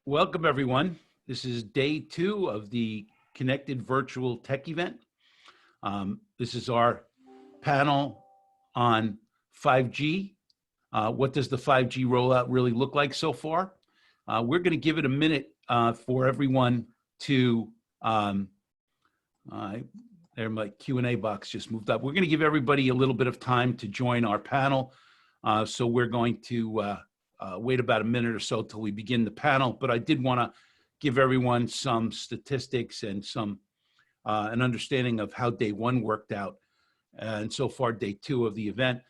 Welcome, everyone. This is day 2 of the Connected Virtual Tech Event. This is our panel on 5G. What does the 5G rollout really look like so far? We're going to give it a minute for everyone to, there my Q&A box just moved up. We're going to give everybody a little bit of time to join our panel. So we're going to wait about a minute or so till we begin the panel, but I did want to give everyone some statistics and some an understanding of how day 1 worked out, and so far day 2 of the event.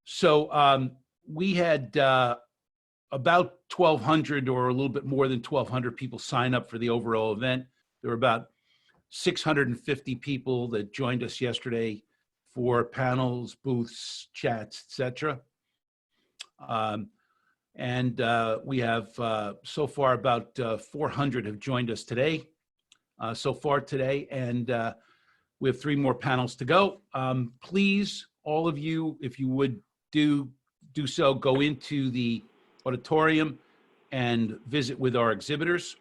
So we had about 1,200 or a little bit more than 1,200 people sign up for the overall event. There were about 650 people that joined us yesterday for panels, booths, chats, etc. And we have so far about 400 have joined us today, so far today, and we have 3 more panels to go. Please, all of you, if you would do so, go into the auditorium and visit with our exhibitors.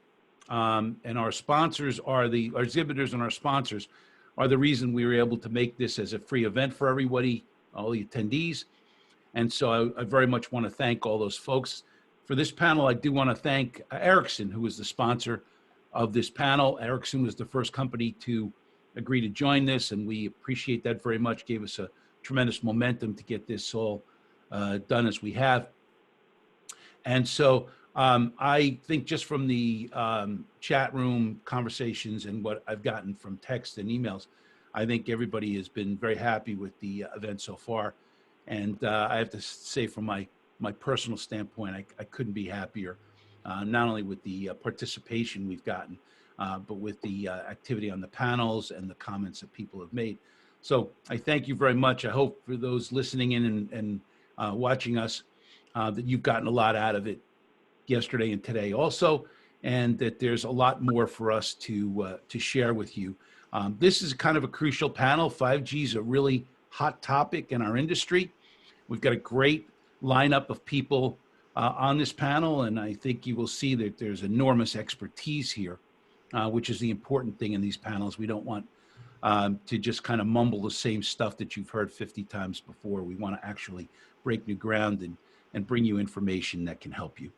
And our sponsors are our exhibitors and our sponsors are the reason we were able to make this as a free event for everybody, all the attendees. And so I very much want to thank all those folks. For this panel, I do want to thank Ericsson, who is the sponsor of this panel. Ericsson was the first company to agree to join this, and we appreciate that very much. Gave us a tremendous momentum to get this all done as we have. And so I think just from the chat room conversations and what I've gotten from text and emails, I think everybody has been very happy with the event so far. And I have to say, from my personal standpoint, I couldn't be happier, not only with the participation we've gotten, but with the activity on the panels and the comments that people have made. So I thank you very much. I hope for those listening in and watching us that you've gotten a lot out of it yesterday and today also, and that there's a lot more for us to share with you. This is kind of a crucial panel. 5G is a really hot topic in our industry. We've got a great lineup of people on this panel, and I think you will see that there's enormous expertise here, which is the important thing in these panels. We don't want to just kind of mumble the same stuff that you've heard 50 times before. We want to actually break new ground and bring you information that can help you.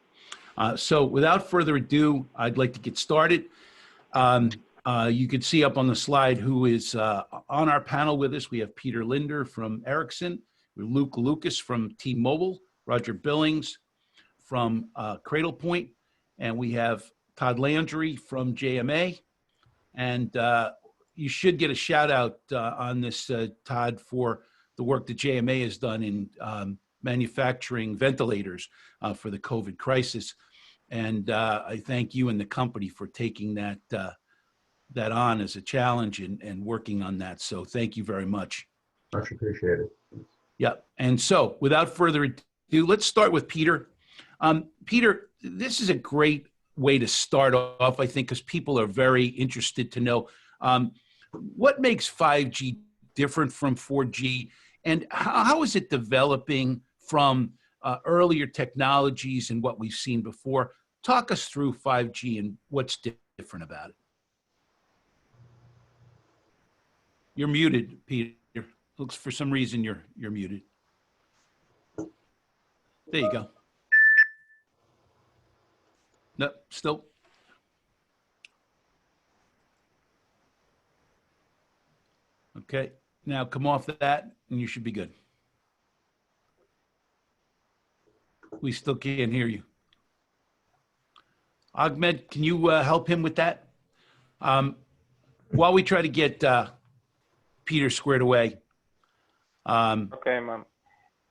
So without further ado, I'd like to get started. You can see up on the slide who is on our panel with us. We have Peter Linde from Ericsson, Luke Lucas from Tmobile, Roger Billings from Cradle, and we have Todd Landry from JMA. And you should get a shout out on this, Todd, for the work that JMA has done in manufacturing ventilators for the COVID crisis. And I thank you and the company for taking that on as a challenge and working on that. So thank you very much. Much appreciated. Yeah. And so without further ado, let's start with Peter. Peter, this is a great way to start off, I think, because people are very interested to know what makes 5G different from 4G, and how is it developing from earlier technologies and what we've seen before. Talk us through 5G and what's different about it. You're muted, Peter. Looks for some reason you're muted. There you go. No, still. Okay, now come off that and you should be good. We still can't hear you. Ahmed, can you help him with that? While we try to get Peter squared away. Okay, ma'am.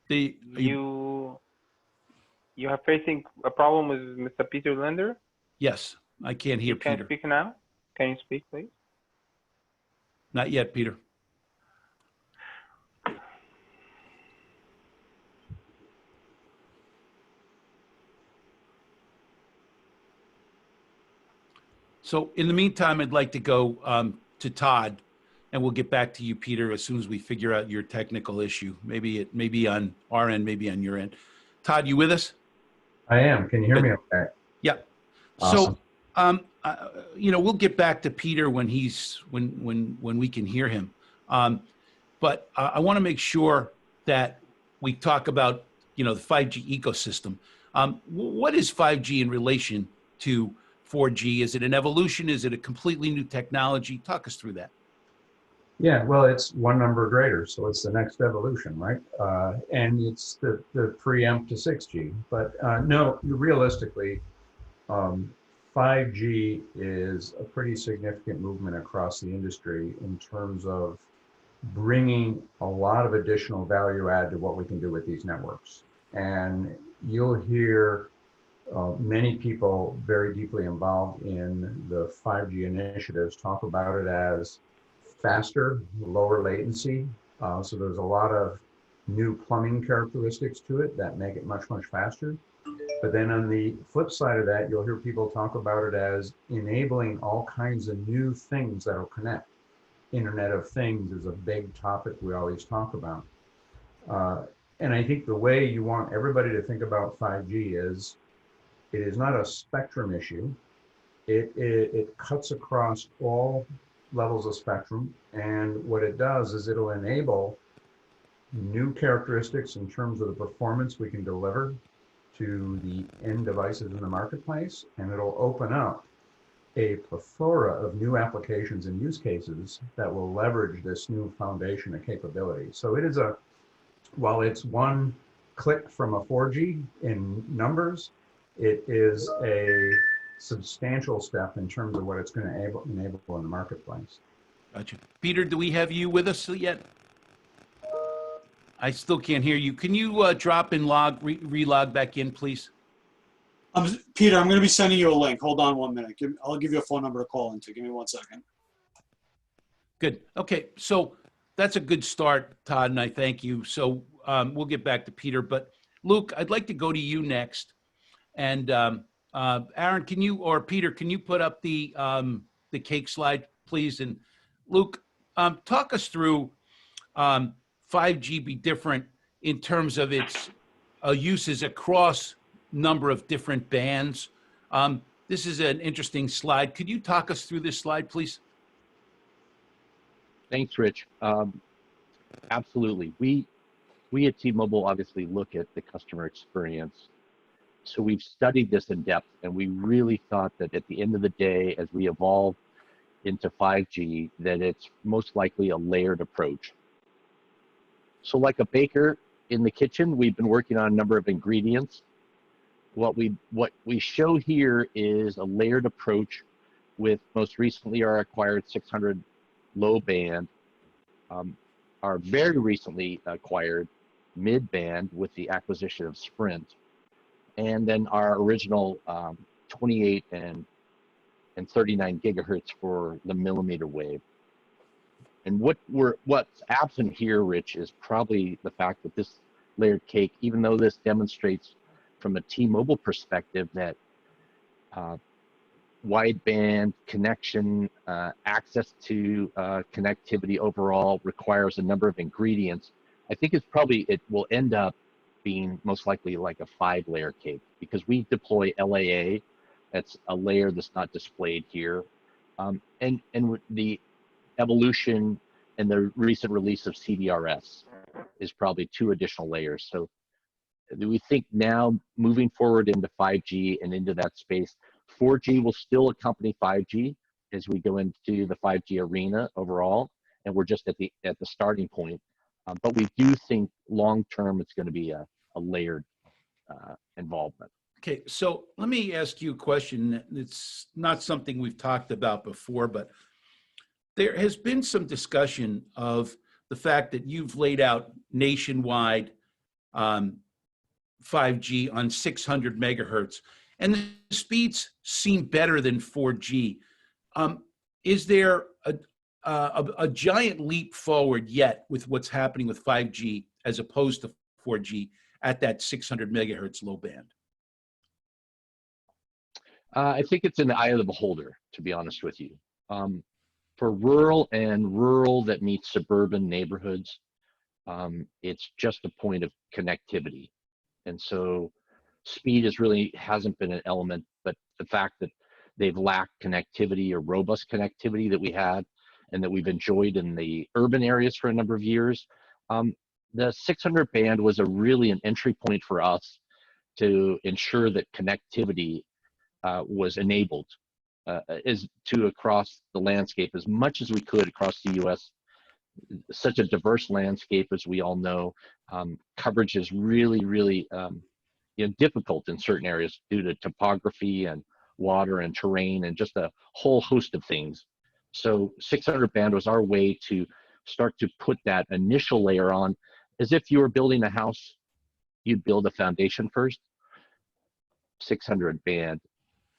You have facing a problem with Mr. Peter Linde? Yes, I can't hear Peter. Can you speak now? Can you speak, please? Not yet, Peter. So in the meantime, I'd like to go to Todd, and we'll get back to you, Peter, as soon as we figure out your technical issue. Maybe it may be on our end, maybe on your end. Todd, you with us? I am. Can you hear me okay? Yeah. So, Awesome. we'll get back to Peter when when we can hear him. But I want to make sure that we talk about, the 5G ecosystem. What is 5G in relation to 4G? Is it an evolution? Is it a completely new technology? Talk us through that. Yeah, well, it's one number greater, so it's the next evolution, right? And it's the preempt to 6G. But no, realistically, 5G is a pretty significant movement across the industry in terms of bringing a lot of additional value add to what we can do with these networks. And you'll hear many people very deeply involved in the 5G initiatives talk about it as faster, lower latency. So there's a lot of new plumbing characteristics to it that make it much, much faster. But then on the flip side of that, you'll hear people talk about it as enabling all kinds of new things that'll connect. Internet of Things is a big topic we always talk about. And I think the way you want everybody to think about 5G is, it is not a spectrum issue. It cuts across all levels of spectrum. And what it does is it'll enable new characteristics in terms of the performance we can deliver to the end devices in the marketplace. And it'll open up a plethora of new applications and use cases that will leverage this new foundation of capability. So it is while it's one click from a 4G in numbers, it is a substantial step in terms of what it's going to enable in the marketplace. Gotcha. Peter, do we have you with us yet? I still can't hear you. Can you drop and relog back in, please? Peter, I'm going to be sending you a link. Hold on 1 minute. I'll give you a phone number to call into. Give me 1 second. Good. Okay. So that's a good start, Todd, and I thank you. So we'll get back to Peter, but Luke, I'd like to go to you next. And Aaron, or Peter, can you put up the cake slide, please? And Luke, talk us through 5G be different in terms of its uses across number of different bands. This is an interesting slide. Could you talk us through this slide, please? Thanks, Rich. Absolutely. We at T-Mobile obviously look at the customer experience. So we've studied this in depth, and we really thought that at the end of the day, as we evolve into 5G, that it's most likely a layered approach. So like a baker in the kitchen, we've been working on a number of ingredients. What we show here is a layered approach with most recently our acquired 600 low band, our very recently acquired mid band with the acquisition of Sprint, and then our original 28 and 39 gigahertz for the millimeter wave. And what's absent here, Rich, is probably the fact that this layered cake, even though this demonstrates from a T-Mobile perspective that wideband connection, access to connectivity overall requires a number of ingredients, I think it will end up being most likely like a 5-layer cake, because we deploy LAA. That's a layer that's not displayed here. And the evolution and the recent release of CBRS is probably 2 additional layers. So we think now moving forward into 5G and into that space, 4G will still accompany 5G as we go into the 5G arena overall, and we're just at the starting point. But we do think long term it's going to be a layered involvement. Okay, so let me ask you a question. It's not something we've talked about before, but there has been some discussion of the fact that you've laid out nationwide 5G on 600 megahertz, and the speeds seem better than 4G. Is there a giant leap forward yet with what's happening with 5G as opposed to 4G at that 600 megahertz low band? I think it's in the eye of the beholder, to be honest with you. For rural that meets suburban neighborhoods, it's just a point of connectivity. And so speed is really hasn't been an element, but the fact that they've lacked connectivity or robust connectivity that we had and that we've enjoyed in the urban areas for a number of years. The 600 band was really an entry point for us to ensure that connectivity was enabled across the landscape as much as we could across the U.S. Such a diverse landscape, as we all know. Coverage is really difficult in certain areas due to topography and water and terrain and just a whole host of things. So 600 band was our way to start to put that initial layer on. As if you were building a house, you'd build a foundation first. 600 band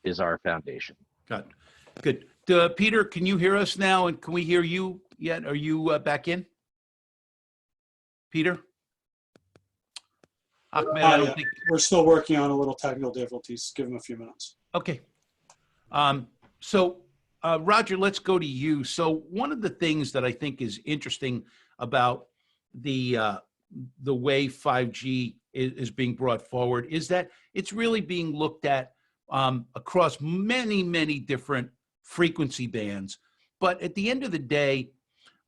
is our foundation. Got it. Good. Peter, can you hear us now? And can we hear you yet? Are you back in? Peter? Ahmed, I don't think. We're still working on a little technical difficulties. Give them a few minutes. Okay. Roger, let's go to you. So one of the things that I think is interesting about the way 5G is being brought forward is that it's really being looked at across many different frequency bands. But at the end of the day,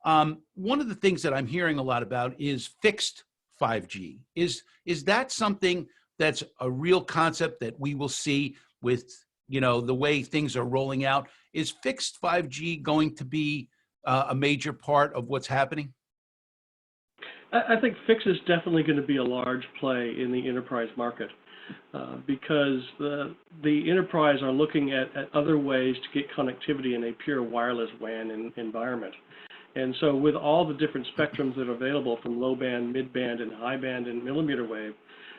one of the things that I'm hearing a lot about is fixed 5G. Is that something that's a real concept that we will see with, the way things are rolling out? Is fixed 5G going to be a major part of what's happening? I think fixed is definitely going to be a large play in the enterprise market because the enterprise are looking at other ways to get connectivity in a pure wireless WAN environment. And so with all the different spectrums that are available from low band, mid band, and high band and millimeter wave,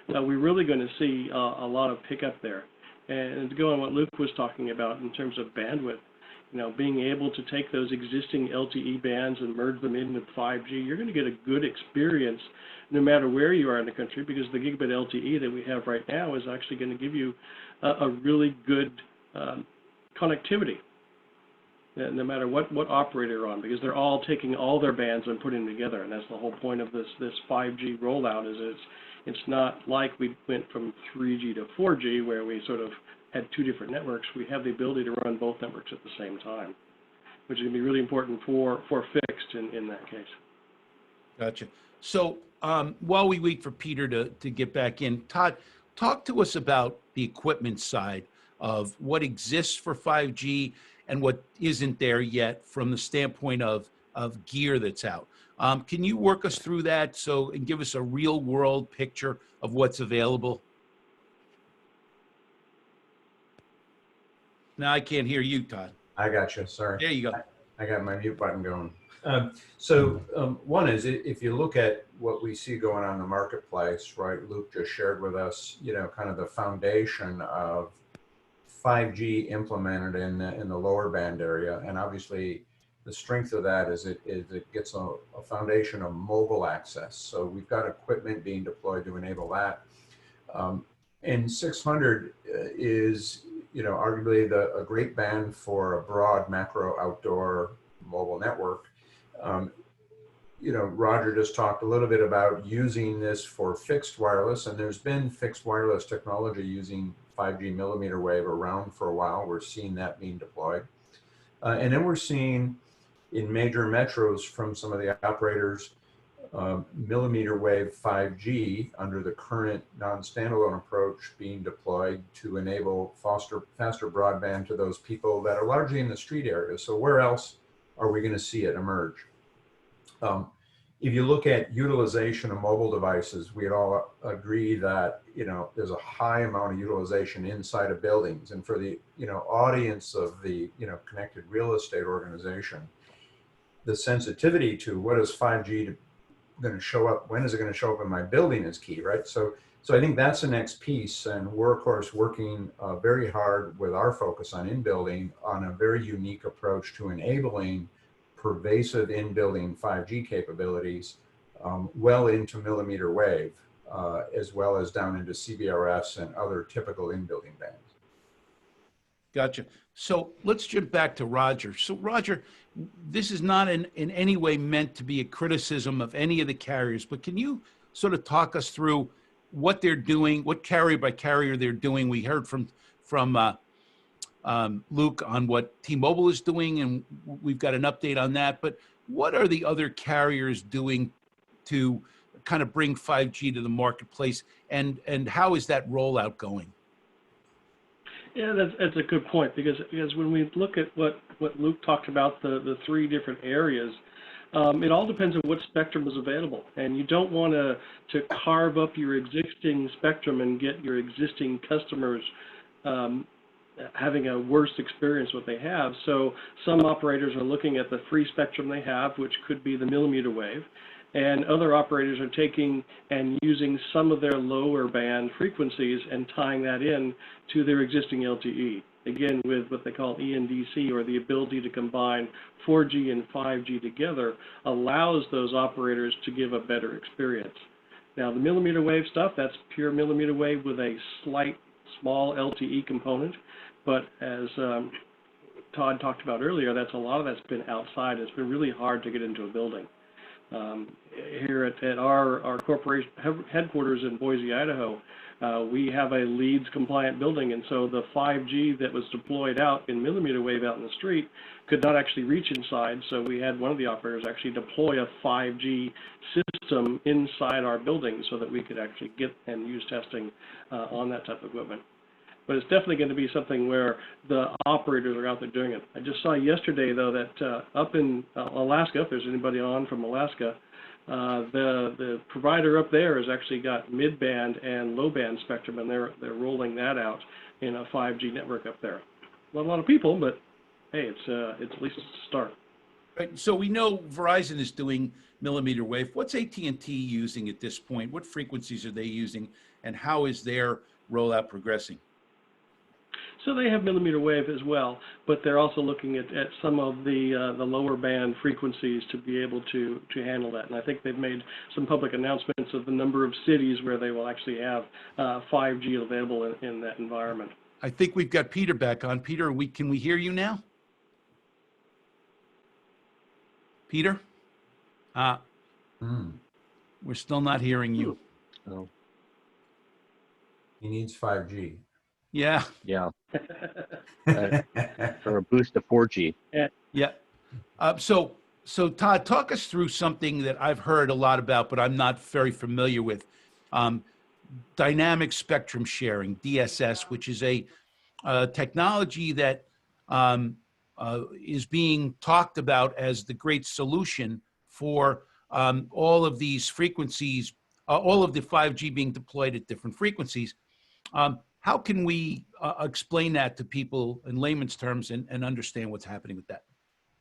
we're really going to see a lot of pickup there. And to go on what Luke was talking about in terms of bandwidth, being able to take those existing LTE bands and merge them in with 5G, you're going to get a good experience no matter where you are in the country, because the gigabit LTE that we have right now is actually going to give you a really good connectivity, no matter what operator you're on, because they're all taking all their bands and putting them together. And that's the whole point of this 5G rollout, is it's not like we went from 3G to 4G where we sort of had two different networks. We have the ability to run both networks at the same time, which is going to be really important for fixed in that case. Gotcha. So while we wait for Peter to get back in, Todd, talk to us about the equipment side of what exists for 5G and what isn't there yet from the standpoint of gear that's out. Can you work us through that and give us a real world picture of what's available? Now I can't hear you, Todd. I got you. Sorry. There you go. I got my mute button going. One is, if you look at what we see going on in the marketplace, right? Luke just shared with us, kind of the foundation of 5G implemented in the lower band area, and obviously the strength of that is it gets a foundation of mobile access. So we've got equipment being deployed to enable that. And 600 is, arguably a great band for a broad macro outdoor mobile network. Roger just talked a little bit about using this for fixed wireless, and there's been fixed wireless technology using 5G millimeter wave around for a while. We're seeing that being deployed. And then we're seeing in major metros from some of the operators, millimeter wave 5G under the current non-standalone approach being deployed to enable faster broadband to those people that are largely in the street areas. So where else are we going to see it emerge? If you look at utilization of mobile devices, we'd all agree that, there's a high amount of utilization inside of buildings. And for the, audience of the, Connected Real Estate Organization, the sensitivity to what is 5G going to show up, when is it going to show up in my building is key, right? So I think that's the next piece. And we're, of course, working very hard with our focus on in-building on a very unique approach to enabling pervasive in-building 5G capabilities well into millimeter wave, as well as down into CBRS and other typical in-building bands. Gotcha. So let's jump back to Roger. So Roger, this is not in any way meant to be a criticism of any of the carriers, but can you sort of talk us through what they're doing, what carrier by carrier they're doing. We heard from Luke on what T-Mobile is doing, and we've got an update on that. But what are the other carriers doing to kind of bring 5G to the marketplace, and how is that rollout going? Yeah, that's a good point, because when we look at what Luke talked about, the three different areas, it all depends on what spectrum is available, and you don't want to carve up your existing spectrum and get your existing customers having a worse experience what they have. So some operators are looking at the free spectrum they have, which could be the millimeter wave, and other operators are taking and using some of their lower band frequencies and tying that in to their existing LTE. Again, with what they call ENDC, or the ability to combine 4G and 5G together, allows those operators to give a better experience. Now, the millimeter wave stuff, that's pure millimeter wave with a slight small LTE component, but as Todd talked about earlier, a lot of that's been outside. It's been really hard to get into a building. Here at our corporation headquarters in Boise, Idaho, we have a LEEDS compliant building, and so the 5G that was deployed out in millimeter wave out in the street could not actually reach inside, so we had one of the operators actually deploy a 5G system inside our building so that we could actually get and use testing on that type of equipment. But it's definitely going to be something where the operators are out there doing it. I just saw yesterday, though, that up in Alaska, if there's anybody on from Alaska, the provider up there has actually got mid-band and low-band spectrum, and they're rolling that out in a 5G network up there. Not a lot of people, but hey, it's at least a start. Right. So we know Verizon is doing millimeter wave. What's AT&T using at this point? What frequencies are they using, and how is their rollout progressing? So they have millimeter wave as well, but they're also looking at some of the lower band frequencies to be able to handle that. And I think they've made some public announcements of the number of cities where they will actually have 5G available in that environment. I think we've got Peter back on. Peter, can we hear you now? Peter? We're still not hearing you. Oh, He needs 5G. Yeah. yeah. Or a boost to 4G. Yeah. So Todd, talk us through something that I've heard a lot about, but I'm not very familiar with. Dynamic spectrum sharing, DSS, which is a technology that is being talked about as the great solution for all of these frequencies, all of the 5G being deployed at different frequencies. How can we explain that to people in layman's terms and understand what's happening with that?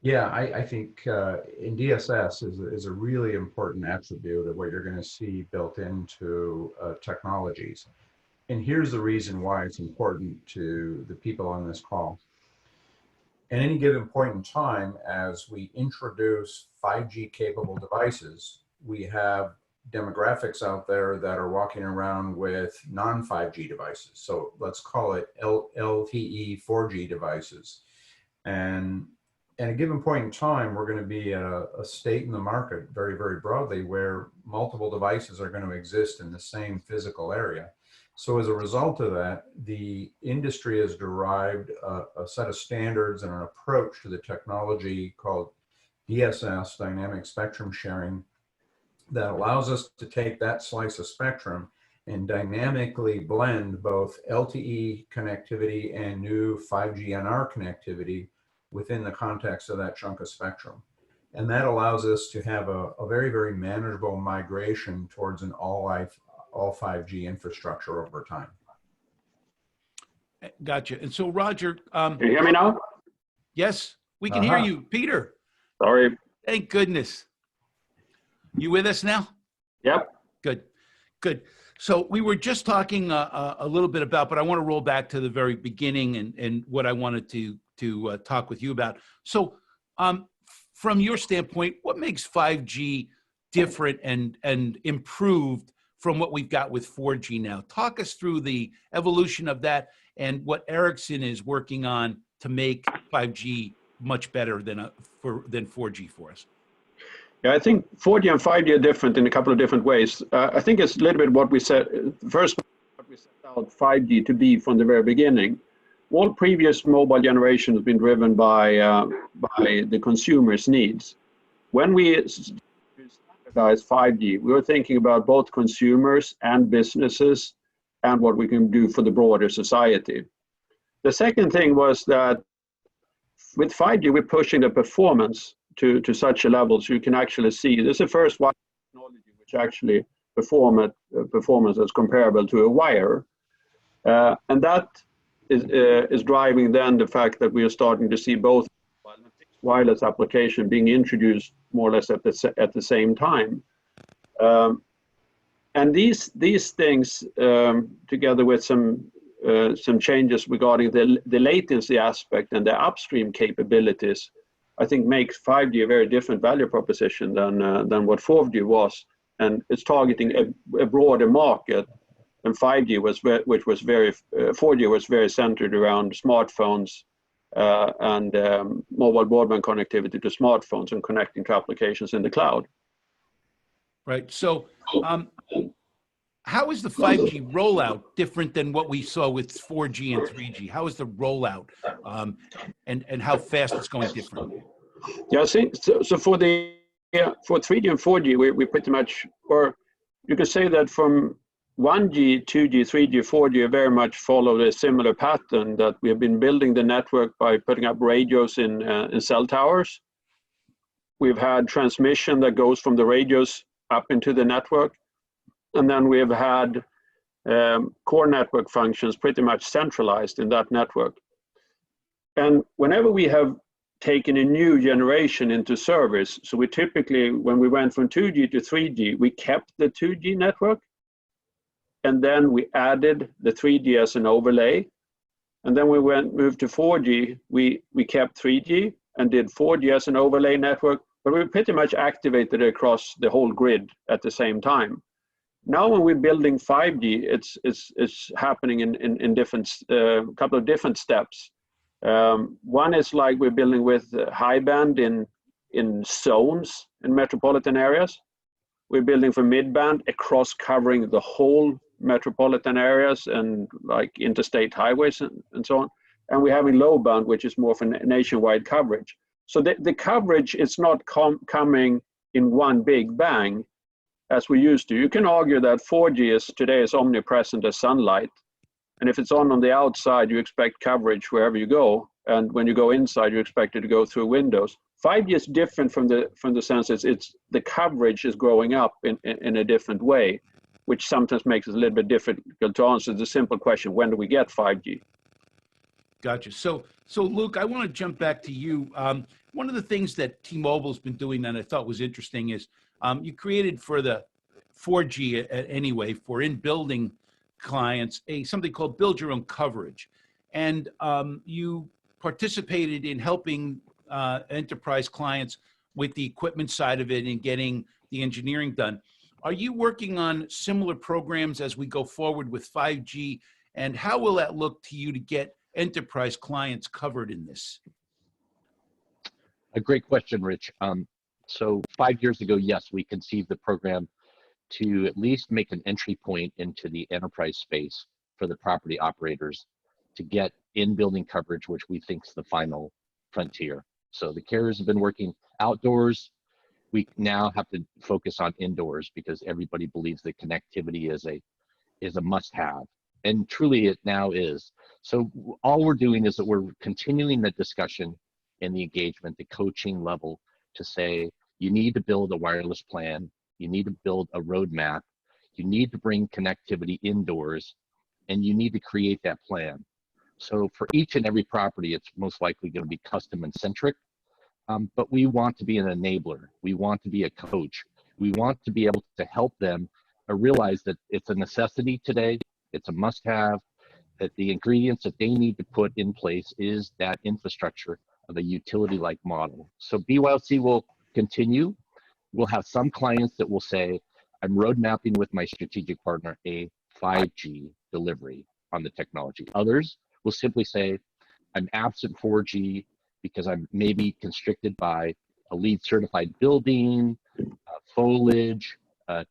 Yeah, I think in DSS is a really important attribute of what you're going to see built into technologies. And here's the reason why it's important to the people on this call. At any given point in time, as we introduce 5G capable devices, we have demographics out there that are walking around with non-5G devices. So let's call it LTE 4G devices. And at a given point in time, we're going to be at a state in the market very, very broadly where multiple devices are going to exist in the same physical area. So as a result of that, the industry has derived a set of standards and an approach to the technology called DSS, dynamic spectrum sharing, that allows us to take that slice of spectrum and dynamically blend both LTE connectivity and new 5G NR connectivity within the context of that chunk of spectrum. And that allows us to have a very, very manageable migration towards an all 5G infrastructure over time. Gotcha. And so, Roger. Can you hear me now? Yes, we can hear you. Peter. Sorry. Thank goodness. You with us now? Yep. Good, good. So we were just talking a little bit about, but I want to roll back to the very beginning and what I wanted to talk with you about. So from your standpoint, what makes 5G different and improved from what we've got with 4G now? Talk us through the evolution of that and what Ericsson is working on to make 5G much better than 4G for us. Yeah, I think 4G and 5G are different in a couple of different ways. I think it's a little bit what we said. First, what we set out 5G to be from the very beginning. All previous mobile generations have been driven by the consumer's needs. When we standardized 5G, we were thinking about both consumers and businesses and what we can do for the broader society. The second thing was that with 5G, we're pushing the performance to such a level so you can actually see. This is the first one technology which actually performance that's comparable to a wire. And that is driving then the fact that we are starting to see both wireless application being introduced more or less at the same time. And these things, together with some changes regarding the latency aspect and the upstream capabilities, I think makes 5G a very different value proposition than what 4G was, and it's targeting a broader market. And 4G was very centered around smartphones and mobile broadband connectivity to smartphones and connecting to applications in the cloud. Right. So, how is the 5G rollout different than what we saw with 4G and 3G? How is the rollout, and how fast it's going different? Yeah, so for 3G and 4G, we pretty much, or you could say that from 1G, 2G, 3G, 4G very much followed a similar pattern, that we have been building the network by putting up radios in cell towers. We've had transmission that goes from the radios up into the network. And then we have had core network functions pretty much centralized in that network. And whenever we have taken a new generation into service, so we typically, when we went from 2G to 3G, we kept the 2G network, and then we added the 3G as an overlay. And then we moved to 4G, we kept 3G and did 4G as an overlay network, but we pretty much activated it across the whole grid at the same time. Now, when we're building 5G, it's happening in different couple of different steps. One is like we're building with high band in zones in metropolitan areas. We're building for mid band across covering the whole metropolitan areas and like interstate highways and so on. And we're having low band, which is more for nationwide coverage. So the coverage is not coming in one big bang as we used to. You can argue that 4G today is omnipresent as sunlight. And if it's on the outside, you expect coverage wherever you go. And when you go inside, you expect it to go through windows. 5G is different from the sense it's the coverage is growing up in a different way, which sometimes makes it a little bit difficult to answer the simple question, when do we get 5G? Gotcha. So Luke, I want to jump back to you. One of the things that T-Mobile's been doing that I thought was interesting is you created for the 4G anyway, for in-building clients, something called Build Your Own Coverage. And you participated in helping enterprise clients with the equipment side of it and getting the engineering done. Are you working on similar programs as we go forward with 5G? And how will that look to you to get enterprise clients covered in this? A great question, Rich. So 5 years ago, yes, we conceived the program to at least make an entry point into the enterprise space for the property operators to get in-building coverage, which we think is the final frontier. So the carriers have been working outdoors. We now have to focus on indoors because everybody believes that connectivity is a must-have, and truly it now is. So all we're doing is that we're continuing the discussion and the engagement, the coaching level, to say you need to build a wireless plan, you need to build a roadmap, you need to bring connectivity indoors, and you need to create that plan. So for each and every property, it's most likely going to be custom and centric, but we want to be an enabler. We want to be a coach. We want to be able to help them realize that it's a necessity today, it's a must-have, that the ingredients that they need to put in place is that infrastructure of a utility-like model. So BYLC will continue. We'll have some clients that will say, I'm road mapping with my strategic partner a 5G delivery on the technology. Others will simply say, I'm absent 4G because I'm maybe constricted by a LEED certified building, foliage,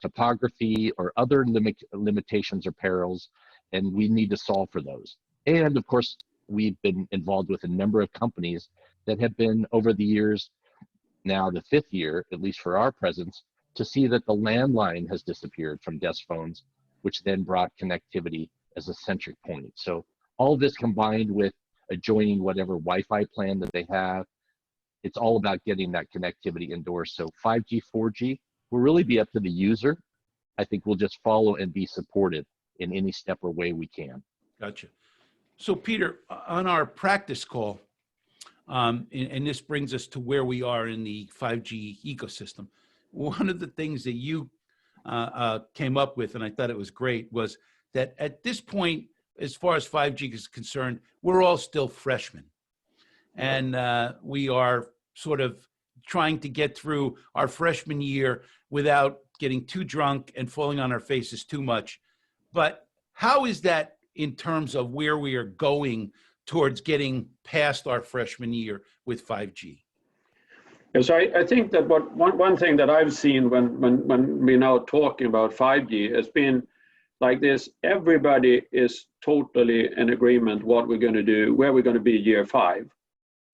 topography, or other limitations or perils, and we need to solve for those. And of course, we've been involved with a number of companies that have been, over the years, now the 5th year, at least for our presence, to see that the landline has disappeared from desk phones, which then brought connectivity as a centric point. So all this combined with adjoining whatever Wi-Fi plan that they have, it's all about getting that connectivity indoors. So 5G, 4G will really be up to the user. I think we'll just follow and be supported in any step or way we can. Gotcha. So Peter, on our practice call, and this brings us to where we are in the 5G ecosystem, one of the things that you came up with, and I thought it was great, was that at this point, as far as 5G is concerned, we're all still freshmen. And we are sort of trying to get through our freshman year without getting too drunk and falling on our faces too much. But how is that in terms of where we are going towards getting past our freshman year with 5G? Yes, I think that one thing that I've seen when we're now talking about 5G has been like this: everybody is totally in agreement what we're going to do, where we're going to be year 5.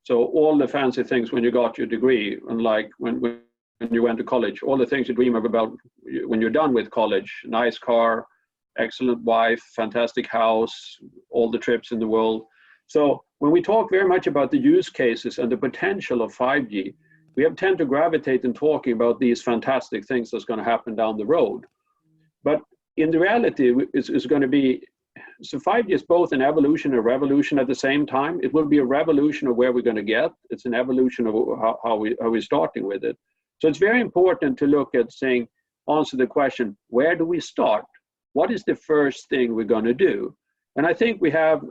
So all the fancy things when you got your degree, and like when you went to college, all the things you dream of about when you're done with college: nice car, excellent wife, fantastic house, all the trips in the world. So when we talk very much about the use cases and the potential of 5G, we have tend to gravitate in talking about these fantastic things that's going to happen down the road. But in the reality, it's going to be, so 5G is both an evolution and a revolution at the same time. It will be a revolution of where we're going to get. It's an evolution of how we're starting with it. So it's very important to look at saying, answer the question, where do we start? What is the first thing we're going to do? And I think we have,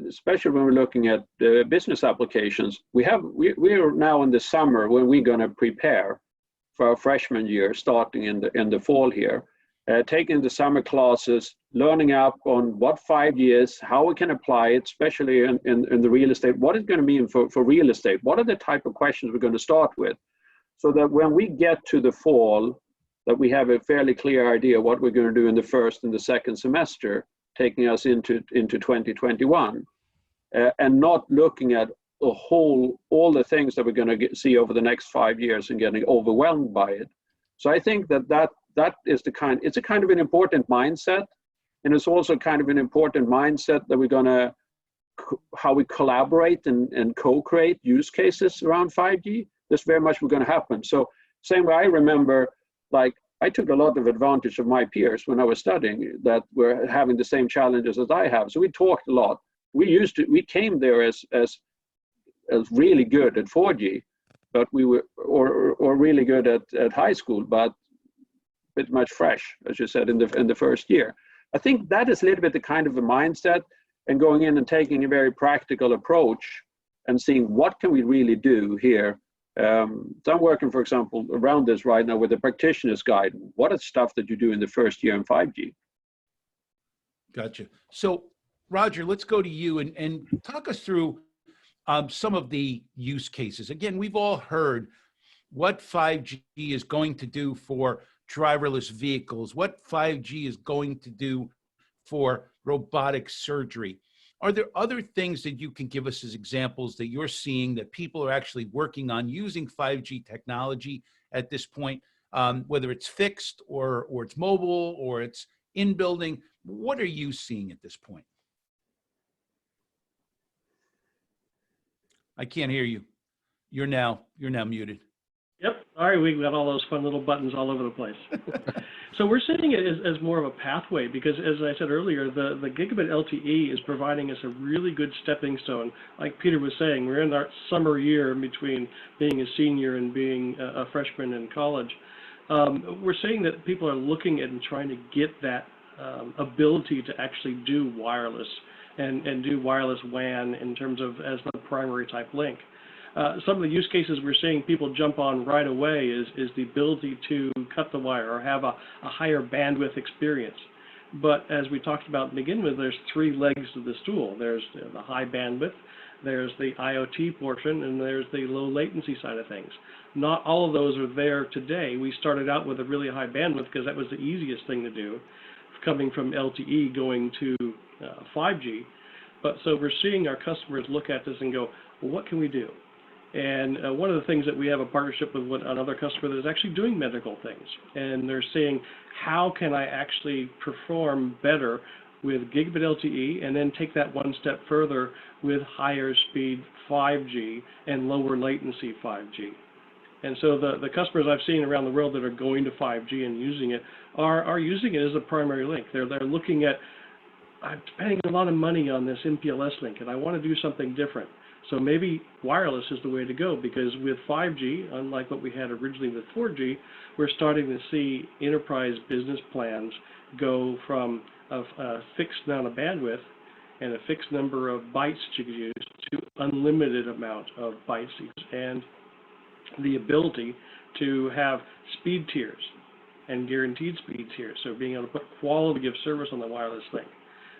especially when we're looking at the business applications, we are now in the summer when we're going to prepare for our freshman year, starting in the fall here, taking the summer classes, learning up on what 5G is, how we can apply it, especially in the real estate, what it's going to mean for real estate, what are the type of questions we're going to start with, so that when we get to the fall, that we have a fairly clear idea what we're going to do in the first and the second semester, taking us into 2021, and not looking at all the things that we're going to see over the next 5 years and getting overwhelmed by it. So I think that is it's a kind of an important mindset, and it's also kind of an important mindset that we're going to, how we collaborate and co-create use cases around 5G. This very much we're going to happen. So same way I remember, like, I took a lot of advantage of my peers when I was studying that were having the same challenges as I have. So we talked a lot. We came there as really good at 4G, but we were, or really good at high school, but pretty much fresh, as you said, in the first year. I think that is a little bit the kind of a mindset, and going in and taking a very practical approach and seeing what can we really do here. So I'm working, for example, around this right now with a practitioner's guide. What is stuff that you do in the first year in 5G? Gotcha. So Roger, let's go to you and talk us through some of the use cases. Again, we've all heard what 5G is going to do for driverless vehicles, what 5G is going to do for robotic surgery. Are there other things that you can give us as examples that you're seeing that people are actually working on using 5G technology at this point, whether it's fixed or it's mobile or it's in building? What are you seeing at this point? I can't hear you. You're now muted. Yep. Sorry, we've got all those fun little buttons all over the place. So we're seeing it as more of a pathway because, as I said earlier, the gigabit LTE is providing us a really good stepping stone. Like Peter was saying, we're in our summer year in between being a senior and being a freshman in college. We're seeing that people are looking at and trying to get that ability to actually do wireless and do wireless WAN in terms of as the primary type link. Some of the use cases we're seeing people jump on right away is the ability to cut the wire or have a higher bandwidth experience. But as we talked about to begin with, there's three legs to the stool. There's the high bandwidth, there's the IoT portion, and there's the low latency side of things. Not all of those are there today. We started out with a really high bandwidth because that was the easiest thing to do, coming from LTE going to 5G. But so we're seeing our customers look at this and go, well, what can we do? And one of the things that we have a partnership with another customer that is actually doing medical things. And they're saying, how can I actually perform better with gigabit LTE and then take that one step further with higher speed 5G and lower latency 5G? And so the customers I've seen around the world that are going to 5G and using it are using it as a primary link. They're looking at, I'm spending a lot of money on this MPLS link and I want to do something different. So maybe wireless is the way to go, because with 5G, unlike what we had originally with 4G, we're starting to see enterprise business plans go from a fixed amount of bandwidth and a fixed number of bytes you can use to unlimited amount of bytes and the ability to have speed tiers and guaranteed speed tiers. So being able to put quality of service on the wireless link.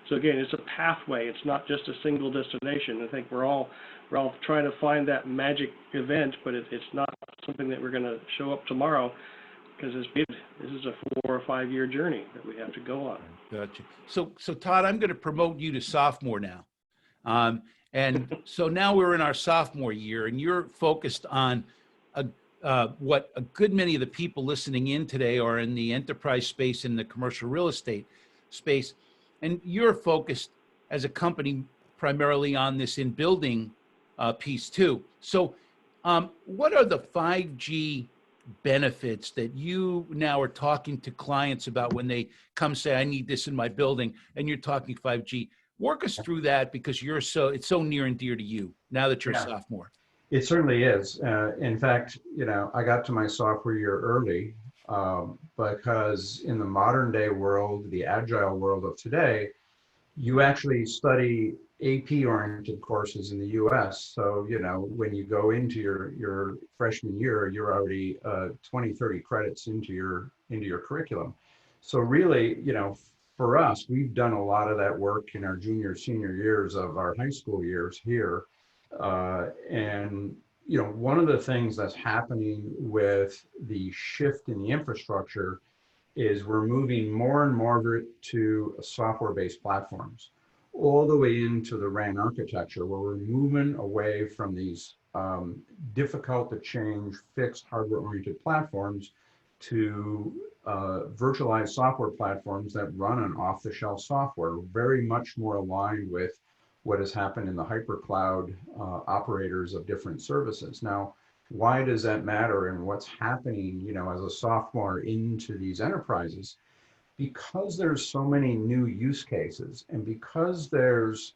So again, it's a pathway. It's not just a single destination. I think we're all trying to find that magic event, but it's not something that we're going to show up tomorrow, because this is a 4 or 5 year journey that we have to go on. Gotcha. So Todd, I'm going to promote you to sophomore now. And so now we're in our sophomore year, and you're focused on what a good many of the people listening in today are in the enterprise space, in the commercial real estate space. And you're focused as a company primarily on this in-building piece too. So what are the 5G benefits that you now are talking to clients about when they come say, I need this in my building, and you're talking 5G? Walk us through that, because it's so near and dear to you now that you're a sophomore. It certainly is. In fact, I got to my sophomore year early because in the modern day world, the agile world of today, you actually study AP-oriented courses in the US. So, when you go into your freshman year, you're already 20, 30 credits into your curriculum. So really, for us, we've done a lot of that work in our junior, senior years of our high school years here. And one of the things that's happening with the shift in the infrastructure is we're moving more and more to software-based platforms, all the way into the RAN architecture, where we're moving away from these difficult to change fixed hardware-oriented platforms to virtualized software platforms that run on off-the-shelf software, very much more aligned with what has happened in the hypercloud operators of different services. Now, why does that matter, and what's happening, as a sophomore into these enterprises? Because there's so many new use cases, and because there's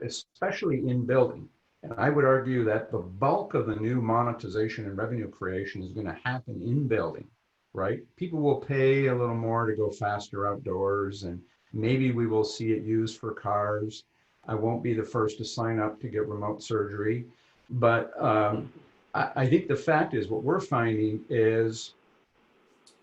especially in building, and I would argue that the bulk of the new monetization and revenue creation is going to happen in building, right? People will pay a little more to go faster outdoors, and maybe we will see it used for cars. I won't be the first to sign up to get remote surgery, but I think the fact is, what we're finding is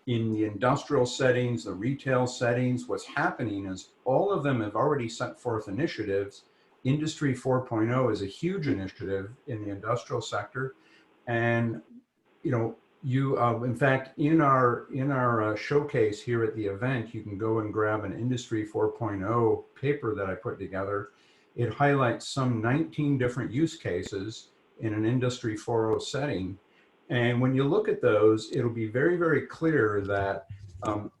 in the industrial settings, the retail settings, what's happening is all of them have already set forth initiatives. Industry 4.0 is a huge initiative in the industrial sector. And, in fact, in our showcase here at the event, you can go and grab an Industry 4.0 paper that I put together. It highlights some 19 different use cases in an Industry 4.0 setting. And when you look at those, it'll be very, very clear that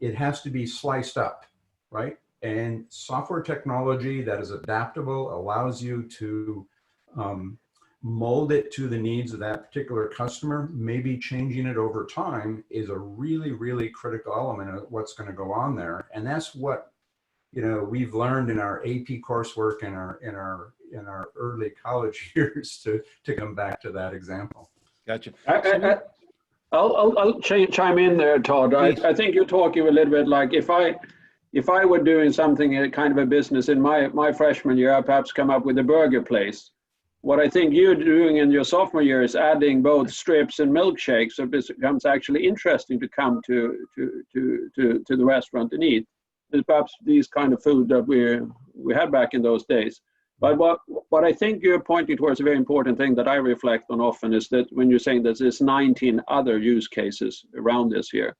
it has to be sliced up, right? And software technology that is adaptable allows you to mold it to the needs of that particular customer. Maybe changing it over time is a really, really critical element of what's going to go on there. And that's what we've learned in our AP coursework and in our early college years to come back to that example. Gotcha. I'll chime in there, Todd. I think you're talking a little bit like if I were doing something kind of a business in my freshman year, I perhaps come up with a burger place. What I think you're doing in your sophomore year is adding both strips and milkshakes, so it becomes actually interesting to come to the restaurant and eat. is perhaps these kind of food that we had back in those days. But what I think you're pointing towards, a very important thing that I reflect on often, is that when you're saying that there's 19 other use cases around this here,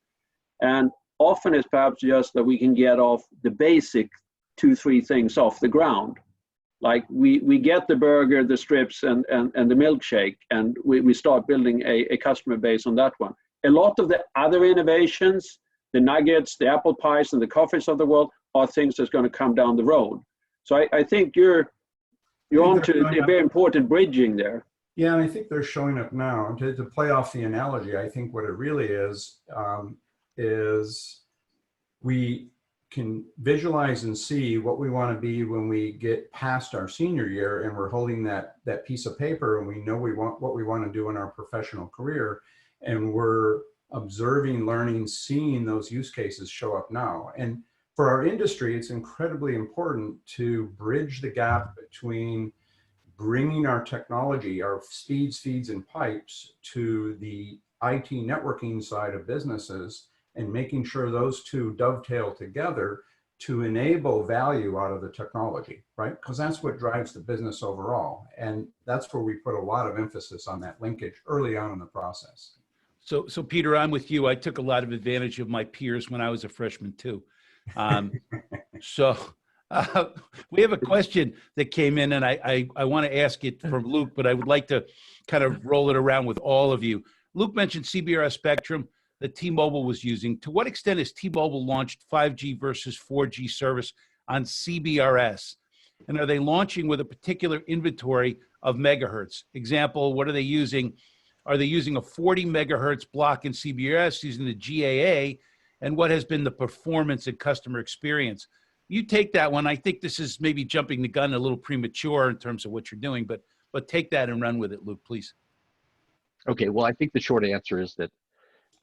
and often it's perhaps just that we can get off the basic 2-3 things off the ground. Like we get the burger, the strips, and the milkshake, and we start building a customer base on that one. A lot of the other innovations, the nuggets, the apple pies, and the coffees of the world are things that's going to come down the road. So I think you're onto a very important bridging there. Yeah, and I think they're showing up now. To play off the analogy, I think what it really is we can visualize and see what we want to be when we get past our senior year, and we're holding that piece of paper, and we know what we want to do in our professional career, and we're observing, learning, seeing those use cases show up now. And for our industry, it's incredibly important to bridge the gap between bringing our technology, our speeds, feeds, and pipes to the IT networking side of businesses, and making sure those two dovetail together to enable value out of the technology, right? Because that's what drives the business overall. And that's where we put a lot of emphasis on that linkage early on in the process. So Peter, I'm with you. I took a lot of advantage of my peers when I was a freshman too. We have a question that came in, and I want to ask it from Luke, but I would like to kind of roll it around with all of you. Luke mentioned CBRS spectrum that T-Mobile was using. To what extent has T-Mobile launched 5G versus 4G service on CBRS? And are they launching with a particular inventory of megahertz? Example, what are they using? Are they using a 40 megahertz block in CBRS, using the GAA? And what has been the performance and customer experience? You take that one. I think this is maybe jumping the gun a little premature in terms of what you're doing, but take that and run with it, Luke, please. Okay, well, I think the short answer is that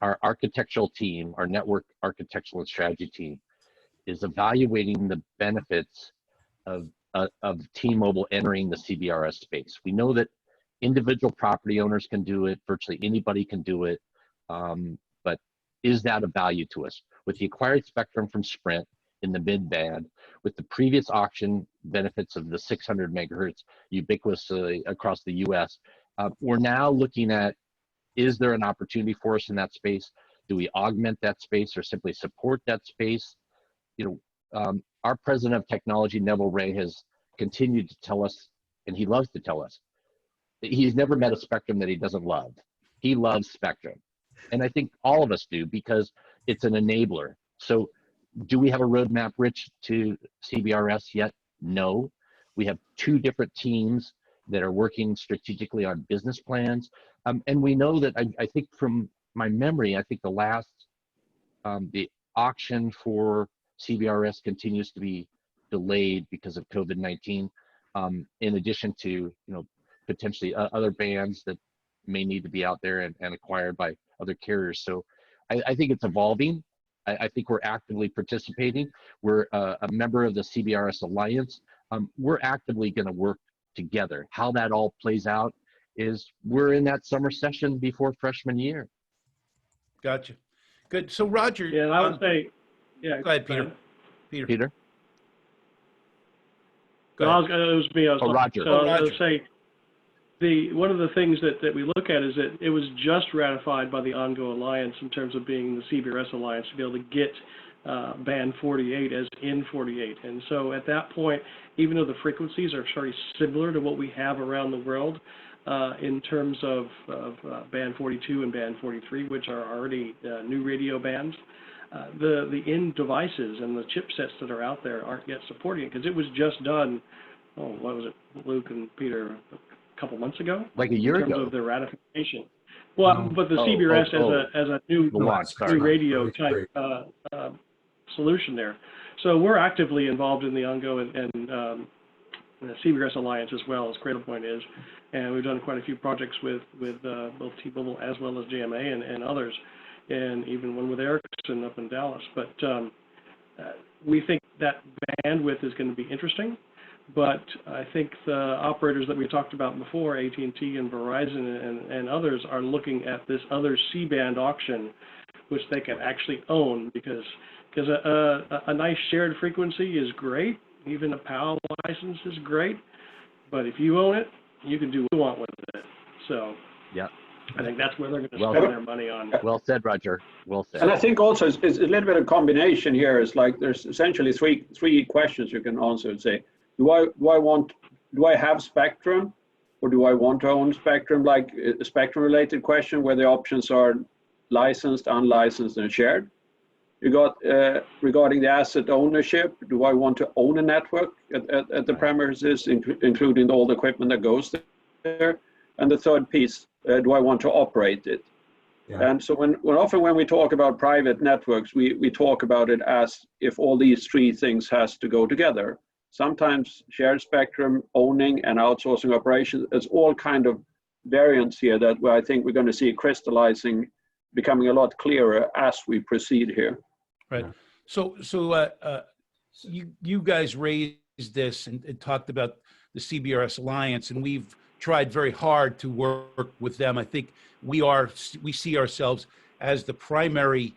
our architectural team, our network architectural and strategy team, is evaluating the benefits of T-Mobile entering the CBRS space. We know that individual property owners can do it, virtually anybody can do it, but is that of value to us? With the acquired spectrum from Sprint in the mid-band, with the previous auction benefits of the 600 megahertz ubiquitously across the US, we're now looking at, is there an opportunity for us in that space? Do we augment that space or simply support that space? You know, our president of technology, Neville Ray, has continued to tell us, and he loves to tell us, that he's never met a spectrum that he doesn't love. He loves spectrum. And I think all of us do, because it's an enabler. So do we have a roadmap, Rich, to CBRS yet? No. We have 2 different teams that are working strategically on business plans. And we know that, I think from my memory, I think the last, the auction for CBRS continues to be delayed because of COVID-19, in addition to, potentially other bands that may need to be out there and acquired by other carriers. So I think it's evolving. I think we're actively participating. We're a member of the CBRS Alliance. We're actively going to work together. How that all plays out is we're in that summer session before freshman year. Gotcha. Good. So Roger. Yeah, and I would say, yeah. Go ahead, Peter. Peter. Go ahead. It was me. Roger. So I would say, one of the things that we look at is that it was just ratified by the OnGo Alliance in terms of being the CBRS Alliance to be able to get band 48 as in 48. And so at that point, even though the frequencies are very similar to what we have around the world in terms of band 42 and band 43, which are already new radio bands, the end devices and the chipsets that are out there aren't yet supporting it, because it was just done, what was it, Luke and Peter, couple months ago, like a year ago, in terms of their ratification. Well, but the CBRS as a new radio type solution there. So we're actively involved in the OnGo and the CBRS Alliance as well as Cradle Point is, and we've done quite a few projects with both T-Mobile as well as JMA and others, and even one with Ericsson up in Dallas. But we think that bandwidth is going to be interesting. But I think the operators that we talked about before, AT&T and Verizon and others, are looking at this other C-band auction, which they can actually own, because a nice shared frequency is great. Even a PAL license is great, but if you own it, you can do what you want with it. So Yeah. I think that's where they're going to Well spend said. their money on. Well said, Roger. Well said. And I think also it's a little bit of combination here. It's like there's essentially three questions you can answer and say, do I have spectrum, or do I want to own spectrum? Like a spectrum related question where the options are licensed, unlicensed, and shared. You got regarding the asset ownership, do I want to own a network at the premises, including all the equipment that goes there? And the third piece, do I want to operate it? Yeah. And so often when we talk about private networks, we talk about it as if all these three things has to go together. Sometimes shared spectrum, owning, and outsourcing operations, it's all kind of variants here that I think we're going to see crystallizing, becoming a lot clearer as we proceed here. Right. So you guys raised this and talked about the CBRS Alliance, and we've tried very hard to work with them. I think we see ourselves as the primary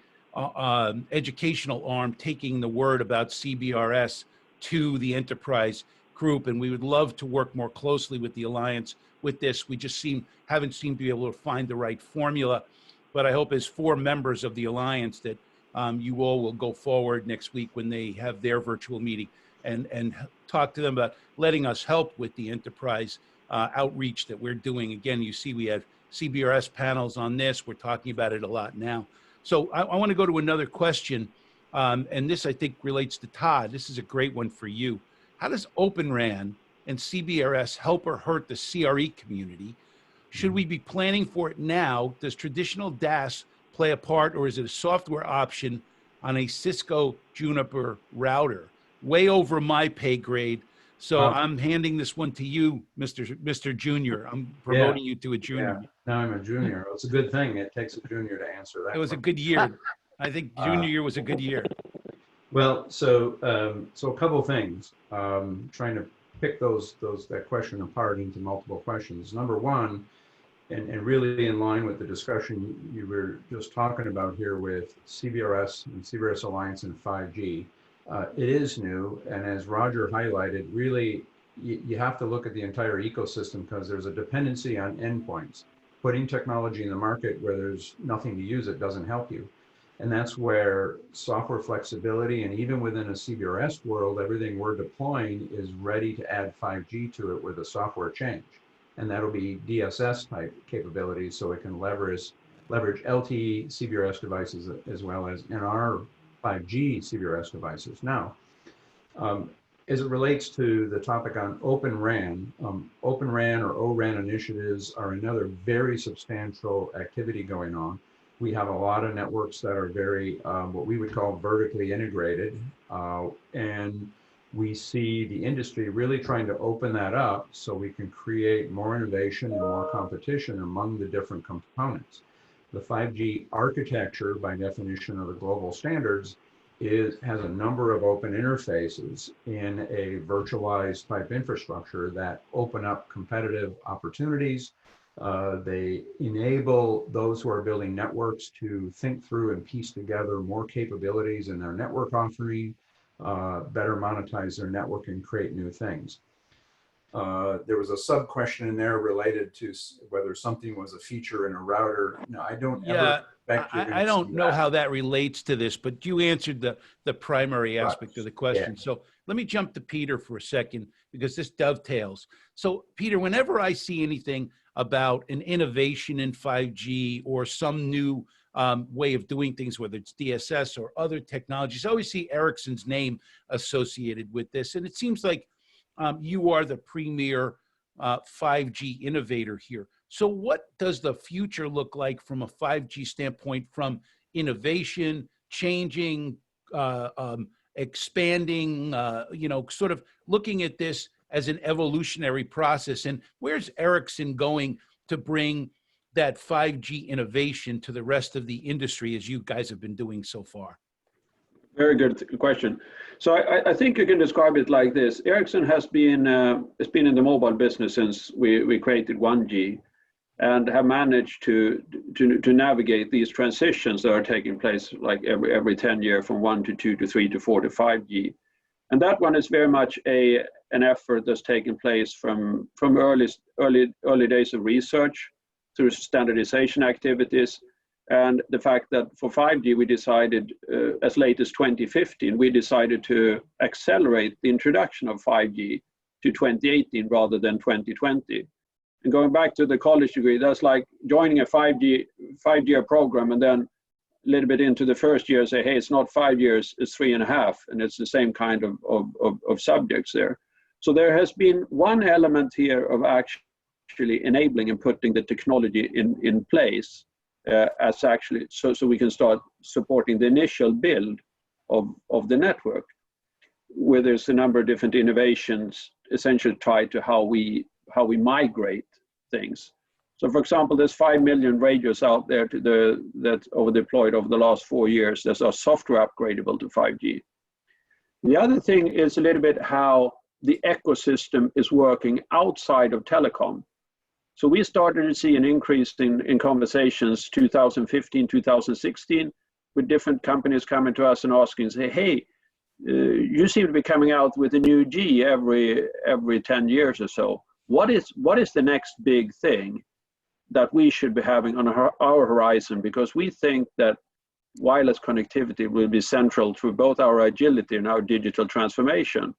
educational arm, taking the word about CBRS to the enterprise group, and we would love to work more closely with the Alliance with this. We just haven't seemed to be able to find the right formula, but I hope as 4 members of the Alliance that you all will go forward next week when they have their virtual meeting and talk to them about letting us help with the enterprise outreach that we're doing. Again, you see we have CBRS panels on this. We're talking about it a lot now. So I want to go to another question, and this I think relates to Todd. This is a great one for you. How does Open RAN and CBRS help or hurt the CRE community? Should we be planning for it now? Does traditional DAS play a part, or is it a software option on a Cisco Juniper router? Way over my pay grade. So I'm handing this one to you, Mr. Junior. I'm promoting you to a junior. Yeah. Now I'm a junior. Well, it's a good thing. It takes a junior to answer that. It was a good year. I think junior year was a good year. Well, so a couple of things. Trying to pick that question apart into multiple questions. Number one, and really in line with the discussion you were just talking about here with CBRS and CBRS Alliance and 5G, it is new. And as Roger highlighted, really, you have to look at the entire ecosystem because there's a dependency on endpoints. Putting technology in the market where there's nothing to use it doesn't help you. And that's where software flexibility, and even within a CBRS world, everything we're deploying is ready to add 5G to it with a software change. And that'll be DSS type capabilities, so it can leverage LTE CBRS devices as well as NR 5G CBRS devices. Now, as it relates to the topic on Open RAN or O-RAN initiatives are another very substantial activity going on. We have a lot of networks that are very, what we would call vertically integrated, and we see the industry really trying to open that up so we can create more innovation and more competition among the different components. The 5G architecture, by definition of the global standards, has a number of open interfaces in a virtualized type infrastructure that open up competitive opportunities. They enable those who are building networks to think through and piece together more capabilities in their network offering, better monetize their network and create new things. There was a sub question in there related to whether something was a feature in a router. No, I don't ever expect you're I don't know how that relates to this, but you answered the primary aspect of the question. Yeah. So let me jump to Peter for a second, because this dovetails. So Peter, whenever I see anything about an innovation in 5G or some new way of doing things, whether it's DSS or other technologies, I always see Ericsson's name associated with this. And it seems like you are the premier 5G innovator here. So what does the future look like from a 5G standpoint, from innovation, changing, expanding, sort of looking at this as an evolutionary process? And where's Ericsson going to bring that 5G innovation to the rest of the industry, as you guys have been doing so far? Very good question. So I think you can describe it like this. Ericsson has been in the mobile business since we created 1G. and have managed to navigate these transitions that are taking place like every 10 years from 1 to 2 to 3 to 4 to 5G. And that one is very much an effort that's taken place from early days of research through standardization activities, and the fact that for 5G we decided as late as 2015 we decided to accelerate the introduction of 5G to 2018 rather than 2020. And going back to the college degree, that's like joining a 5-year program and then a little bit into the first year say, hey, it's not 5 years, it's 3.5, and it's the same kind of subjects there. So there has been one element here of actually enabling and putting the technology in place as actually, so we can start supporting the initial build of the network, where there's a number of different innovations essentially tied to how we migrate things. So for example, there's 5 million radios out there that are deployed over the last 4 years that are software upgradable to 5G. The other thing is a little bit how the ecosystem is working outside of telecom. So we started to see an increase in conversations 2015, 2016, with different companies coming to us and asking, say, hey, you seem to be coming out with a new G every 10 years or so. What is the next big thing that we should be having on our horizon? Because we think that wireless connectivity will be central to both our agility and our digital transformation.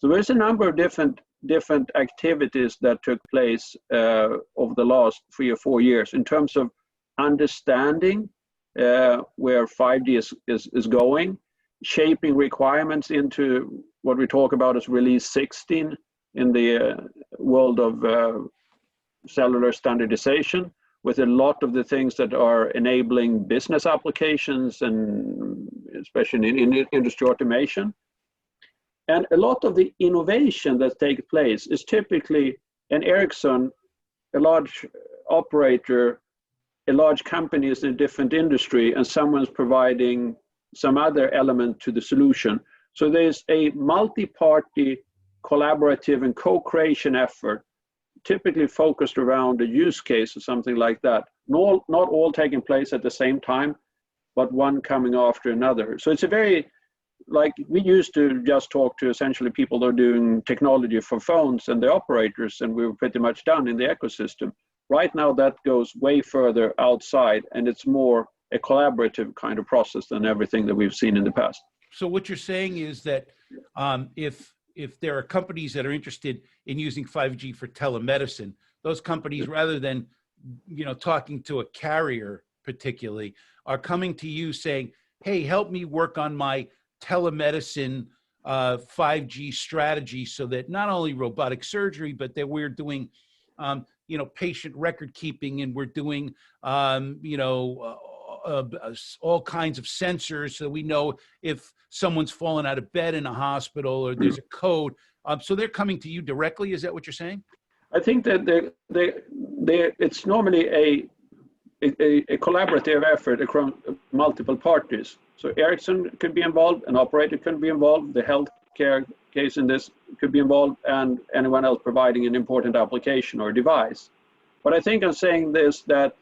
So there's a number of different activities that took place over the last 3 or 4 years in terms of understanding where 5G is going, shaping requirements into what we talk about as release 16 in the world of cellular standardization, with a lot of the things that are enabling business applications and especially in industry automation. And a lot of the innovation that takes place is typically an Ericsson, a large operator, a large company is in a different industry, and someone's providing some other element to the solution. So there's a multi-party collaborative and co-creation effort, typically focused around a use case or something like that. Not all taking place at the same time, but one coming after another. So it's a very, like we used to just talk to essentially people that are doing technology for phones and the operators, and we were pretty much done in the ecosystem. Right now that goes way further outside, and it's more a collaborative kind of process than everything that we've seen in the past. So what you're saying is that if there are companies that are interested in using 5G for telemedicine, those companies, rather than talking to a carrier particularly, are coming to you saying, hey, help me work on my telemedicine 5G strategy, so that not only robotic surgery, but that we're doing patient record keeping, and we're doing all kinds of sensors, so we know if someone's fallen out of bed in a hospital or there's a code. So they're coming to you directly. Is that what you're saying? I think that it's normally a collaborative effort across multiple parties. So Ericsson could be involved, an operator could be involved, the healthcare case in this could be involved, and anyone else providing an important application or device. But I think I'm saying this, that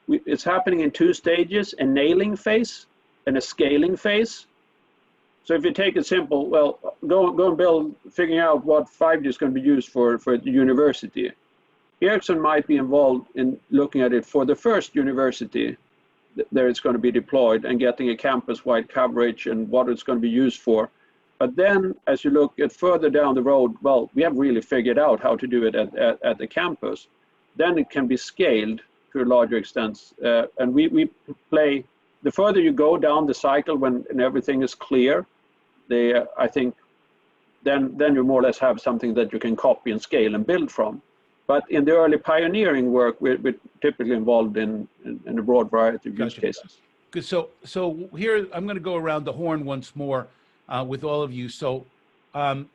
it's happening in 2 stages, a nailing phase and a scaling phase. So if you take it simple, well, go and build, figuring out what 5G is going to be used for the university. Ericsson might be involved in looking at it for the first university that it's going to be deployed and getting a campus-wide coverage and what it's going to be used for. But then as you look at further down the road, well, we have really figured out how to do it at the campus. Then it can be scaled to a larger extent. And we play, the further you go down the cycle when everything is clear, I think then you more or less have something that you can copy and scale and build from. But in the early pioneering work, we're typically involved in a broad variety of use cases. Good. So here, I'm going to go around the horn once more with all of you. So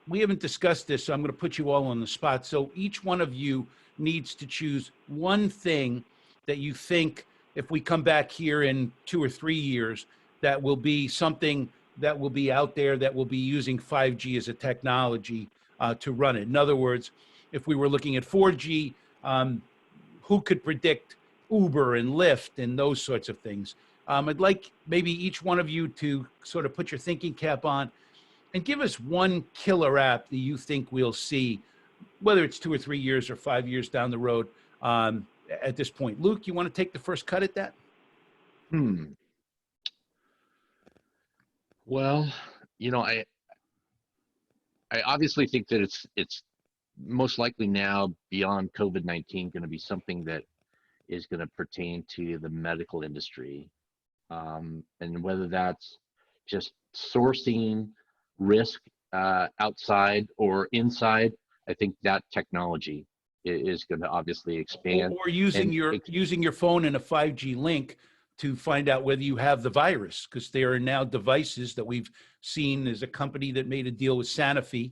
we haven't discussed this, so I'm going to put you all on the spot. So each one of you needs to choose one thing that you think, if we come back here in 2 or 3 years, that will be something that will be out there that will be using 5G as a technology to run it. In other words, if we were looking at 4G, who could predict Uber and Lyft and those sorts of things. I'd like maybe each one of you to sort of put your thinking cap on and give us one killer app that you think we'll see, whether it's 2 or 3 years or 5 years down the road at this point. Luke, you want to take the first cut at that? Well, you know, I obviously think that it's most likely now beyond COVID-19 going to be something that is going to pertain to the medical industry. And whether that's just sourcing risk outside or inside, I think that technology is going to obviously expand. Or using and using your phone in a 5G link to find out whether you have the virus, because there are now devices that we've seen. There's a company that made a deal with Sanofi.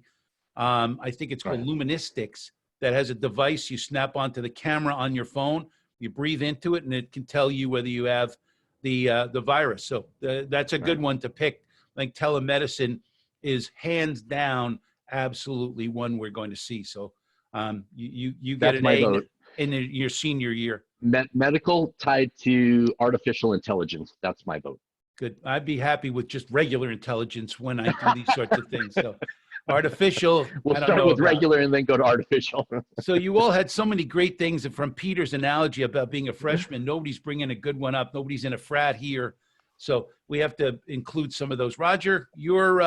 I think it's called Luministics, that has a device you snap onto the camera on your phone. You breathe into it, and it can tell you whether you have the virus. So that's a good one to pick. I think telemedicine is hands down absolutely one we're going to see. So you get an A in your senior year. Medical tied to artificial intelligence. That's my vote. Good. I'd be happy with just regular intelligence when I do these sorts of things. So artificial. We'll start with regular and then go to artificial. So you all had so many great things. And from Peter's analogy about being a freshman, nobody's bringing a good one up. Nobody's in a frat here. So we have to include some of those. Roger, your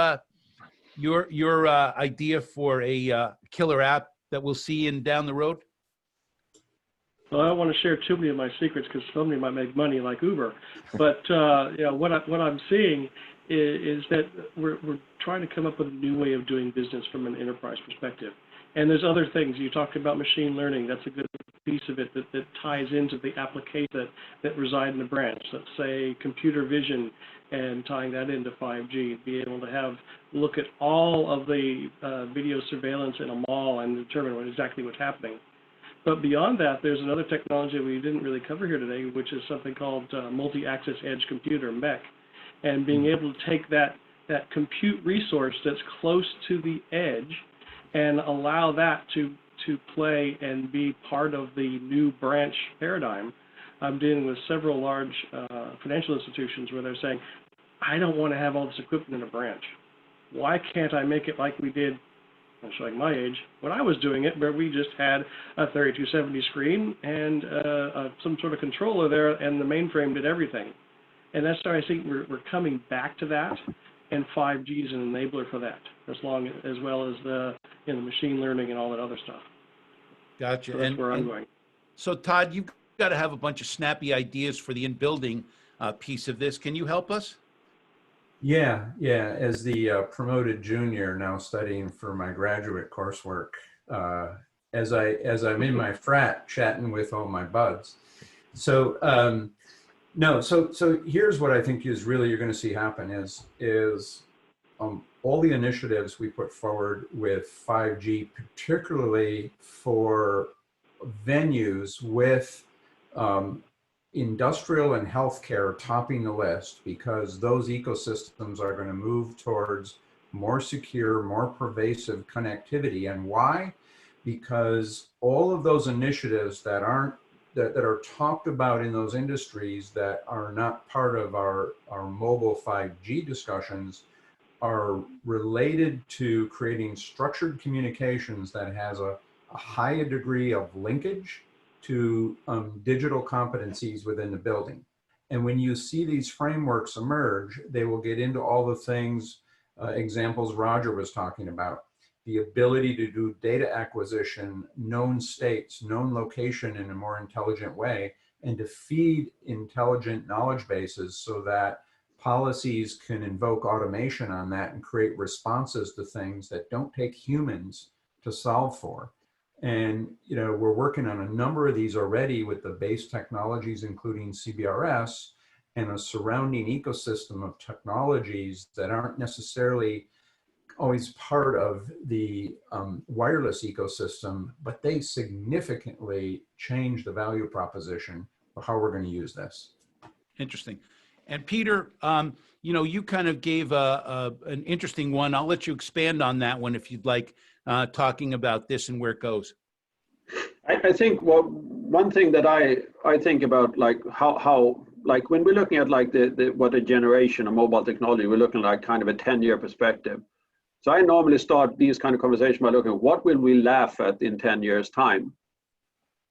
idea for a killer app that we'll see down the road? Well, I don't want to share too many of my secrets because somebody might make money like Uber. But what I'm seeing is that we're trying to come up with a new way of doing business from an enterprise perspective. And there's other things. You talked about machine learning. That's a good piece of it that ties into the application that reside in the branch. Let's say computer vision and tying that into 5G, be able to look at all of the video surveillance in a mall and determine exactly what's happening. But beyond that, there's another technology we didn't really cover here today, which is something called multi-access edge computer, MEC. And being able to take that compute resource that's close to the edge and allow that to play and be part of the new branch paradigm. I'm dealing with several large financial institutions where they're saying, I don't want to have all this equipment in a branch. Why can't I make it like we did, I'm showing my age, when I was doing it, where we just had a 3270 screen and some sort of controller there, and the mainframe did everything. And that's why I think we're coming back to that, and 5G is an enabler for that, as well as the machine learning and all that other stuff. Gotcha. So that's where I'm going. So Todd, you've got to have a bunch of snappy ideas for the in-building piece of this. Can you help us? Yeah. As the promoted junior now studying for my graduate coursework, as I'm in my frat chatting with all my buds. So so here's what I think is really you're going to see happen is all the initiatives we put forward with 5G, particularly for venues with industrial and healthcare topping the list, because those ecosystems are going to move towards more secure, more pervasive connectivity. And why? Because all of those initiatives that are talked about in those industries that are not part of our mobile 5G discussions are related to creating structured communications that has a high degree of linkage to digital competencies within the building. And when you see these frameworks emerge, they will get into all the things, examples Roger was talking about, the ability to do data acquisition, known states, known location in a more intelligent way, and to feed intelligent knowledge bases so that policies can invoke automation on that and create responses to things that don't take humans to solve for. And we're working on a number of these already with the base technologies, including CBRS, and a surrounding ecosystem of technologies that aren't necessarily always part of the wireless ecosystem, but they significantly change the value proposition for how we're going to use this. Interesting. And Peter, you kind of gave an interesting one. I'll let you expand on that one if you'd like, talking about this and where it goes. I think what one thing that I think about, like how like when we're looking at like the what a generation of mobile technology, we're looking like kind of a 10-year perspective. So I normally start these kind of conversations by looking at what will we laugh at in 10 years time.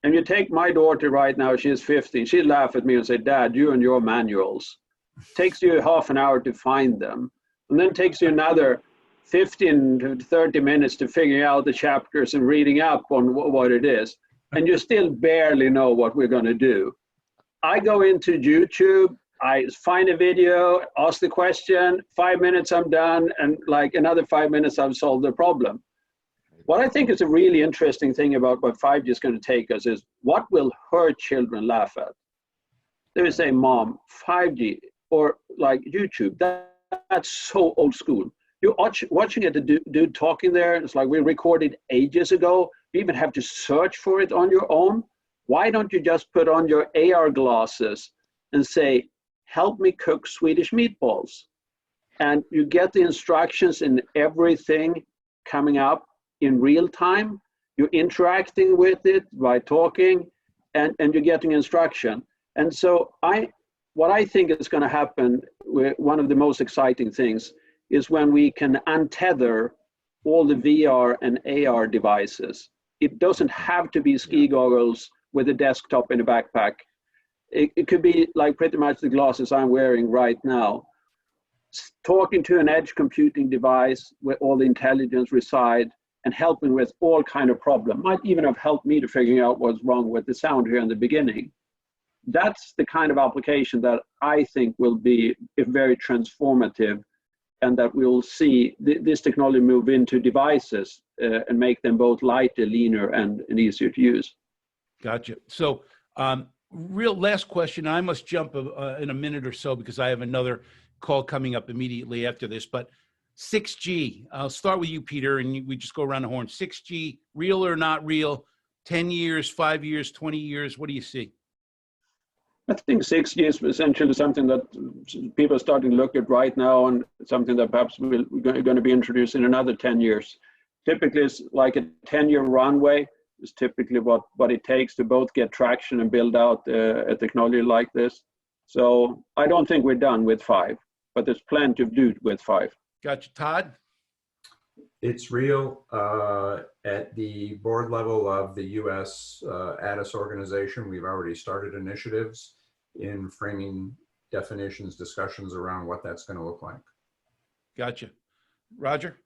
And you take my daughter right now, she's 15, she'll laugh at me and say, Dad, you and your manuals. Takes you half an hour to find them, and then takes you another 15 to 30 minutes to figuring out the chapters and reading up on what it is. And you still barely know what we're going to do. I go into YouTube, I find a video, ask the question, 5 minutes I'm done, and like another 5 minutes I've solved the problem. What I think is a really interesting thing about what 5G is going to take us is what will her children laugh at? They will say, Mom, 5G or like YouTube, that's so old school. You're watching it, the dude talking there, it's like we recorded ages ago. You even have to search for it on your own. Why don't you just put on your AR glasses and say, help me cook Swedish meatballs? And you get the instructions in everything coming up in real time. You're interacting with it by talking, and you're getting instruction. And so what I think is going to happen, one of the most exciting things, is when we can untether all the VR and AR devices. It doesn't have to be ski goggles with a desktop in a backpack. It could be like pretty much the glasses I'm wearing right now. Talking to an edge computing device where all the intelligence reside and helping with all kind of problem. Might even have helped me to figuring out what's wrong with the sound here in the beginning. That's the kind of application that I think will be very transformative, and that we'll see this technology move into devices and make them both lighter, leaner, and easier to use. Gotcha. So real last question. I must jump in a minute or so because I have another call coming up immediately after this. But 6G, I'll start with you, Peter, and we just go around the horn. 6G, real or not real? 10 years, 5 years, 20 years? What do you see? I think 6G is essentially something that people are starting to look at right now, and something that perhaps we're going to be introduced in another 10 years. Typically, it's like a 10-year runway is typically what it takes to both get traction and build out a technology like this. So I don't think we're done with 5, but there's plenty to do with 5. Gotcha. Todd? It's real. At the board level of the US ADIS organization, we've already started initiatives in framing definitions, discussions around what that's going to look like. Gotcha. Roger?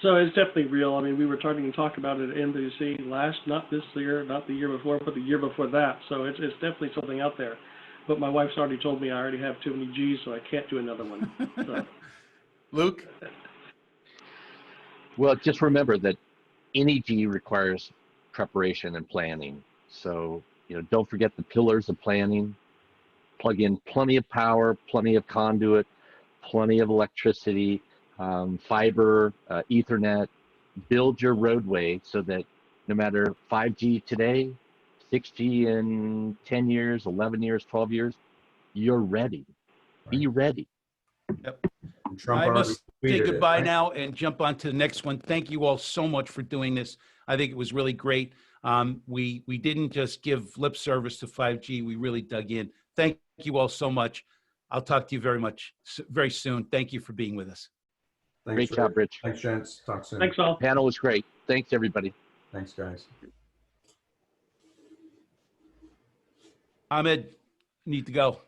So it's definitely real. I mean, we were starting to talk about it at NBC not this year, not the year before, but the year before that. So it's definitely something out there. But my wife's already told me I already have too many G's, so I can't do another one. So. Luke? Well, just remember that any G requires preparation and planning. So, don't forget the pillars of planning. Plug in plenty of power, plenty of conduit, plenty of electricity, fiber, Ethernet. Build your roadway so that no matter 5G today, 6G in 10 years, 11 years, 12 years, you're ready. Be ready. Yep. I must say goodbye now and jump on to the next one. Thank you all so much for doing this. I think it was really great. We didn't just give lip service to 5G. We really dug in. Thank you all so much. I'll talk to you very soon. Thank you for being with us. Great job, Rich. Thanks, gents. Talk soon. Thanks, all. Panel was great. Thanks, everybody. Thanks, guys. Ahmed, need to go.